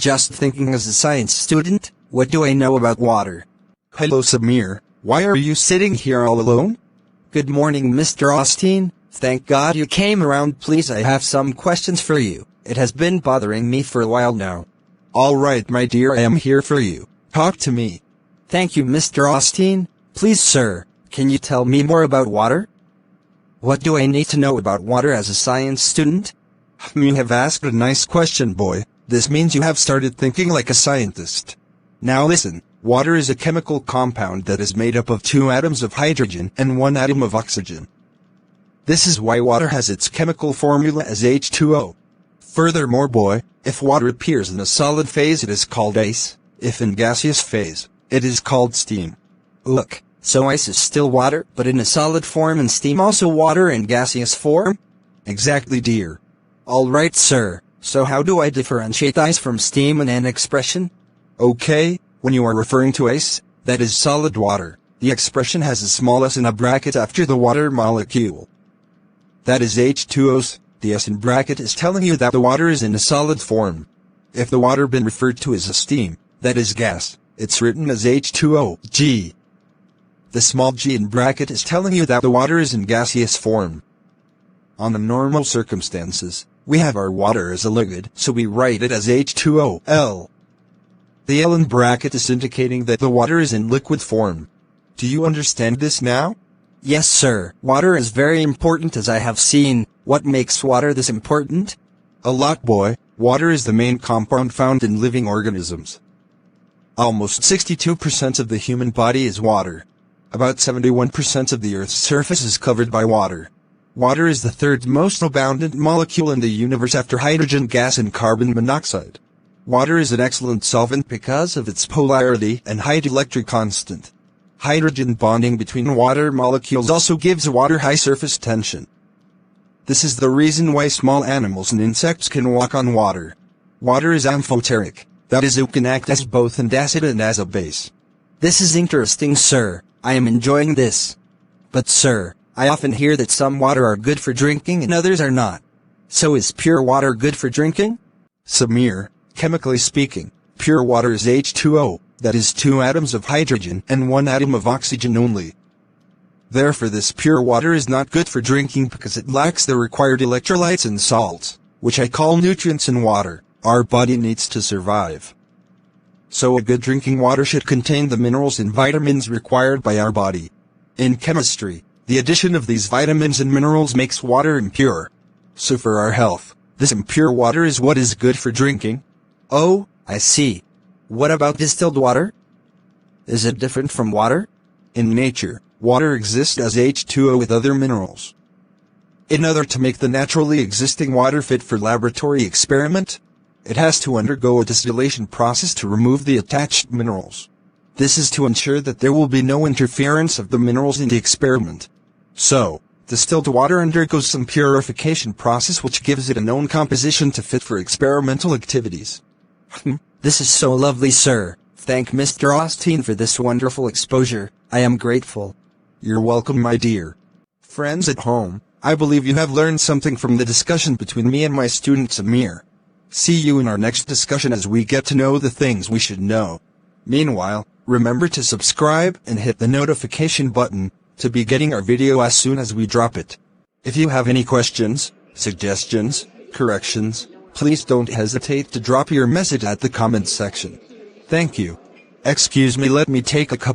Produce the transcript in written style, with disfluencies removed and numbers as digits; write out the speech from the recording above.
Just thinking as a science student, what do I know about water? Hello Samir, why are you sitting here all alone? Good morning, Mr. Austin. Thank God you came around. Please, I have some questions for you. It has been bothering me for a while now. Alright my dear, I am here for you. Talk to me. Thank you, Mr. Austin. Please, sir, can you tell me more about water? What do I need to know about water as a science student? You have asked a nice question, boy. This means you have started thinking like a scientist. Now listen, water is a chemical compound that is made up of 2 atoms of hydrogen and 1 atom of oxygen. This is why water has its chemical formula as H2O. Furthermore, boy, if water appears in a solid phase, it is called ice. If in gaseous phase, it is called steam. Look, so ice is still water, but in a solid form, and steam also water in gaseous form? Exactly, dear. Alright, sir. So how do I differentiate ice from steam in an expression? Okay, when you are referring to ice, that is solid water, the expression has a small s in a bracket after the water molecule. That is H2O. The s in bracket is telling you that the water is in a solid form. If the water been referred to as a steam, that is gas, it's written as H2O, G. The small g in bracket is telling you that the water is in gaseous form. On the normal circumstances, we have our water as a liquid, so we write it as H2O, L. The L in bracket is indicating that the water is in liquid form. Do you understand this now? Yes, sir. Water is very important, as I have seen. What makes water this important? A lot, boy. Water is the main compound found in living organisms. Almost 62% of the human body is water. About 71% of the Earth's surface is covered by water. Water is the 3rd most abundant molecule in the universe after hydrogen gas and carbon monoxide. Water is an excellent solvent because of its polarity and high dielectric constant. Hydrogen bonding between water molecules also gives water high surface tension. This is the reason why small animals and insects can walk on water. Water is amphoteric, that is, it can act as both an acid and as a base. This is interesting, sir. I am enjoying this. But sir, I often hear that some water are good for drinking and others are not. So is pure water good for drinking? Samir, chemically speaking, pure water is H2O, that is 2 atoms of hydrogen and 1 atom of oxygen only. Therefore this pure water is not good for drinking because it lacks the required electrolytes and salts, which I call nutrients in water, our body needs to survive. So a good drinking water should contain the minerals and vitamins required by our body. In chemistry, the addition of these vitamins and minerals makes water impure. So for our health, this impure water is what is good for drinking. Oh, I see. What about distilled water? Is it different from water? In nature, water exists as H2O with other minerals. In order to make the naturally existing water fit for laboratory experiment, it has to undergo a distillation process to remove the attached minerals. This is to ensure that there will be no interference of the minerals in the experiment. So, distilled water undergoes some purification process which gives it a known composition to fit for experimental activities. This is so lovely, sir. Thank Mr. Austin for this wonderful exposure. I am grateful. You're welcome, my dear. Friends at home, I believe you have learned something from the discussion between me and my student Samir. See you in our next discussion as we get to know the things we should know. Meanwhile, remember to subscribe and hit the notification button to be getting our video as soon as we drop it. If you have any questions, suggestions, corrections, please don't hesitate to drop your message at the comments section. Thank you. Excuse me, let me take a cup.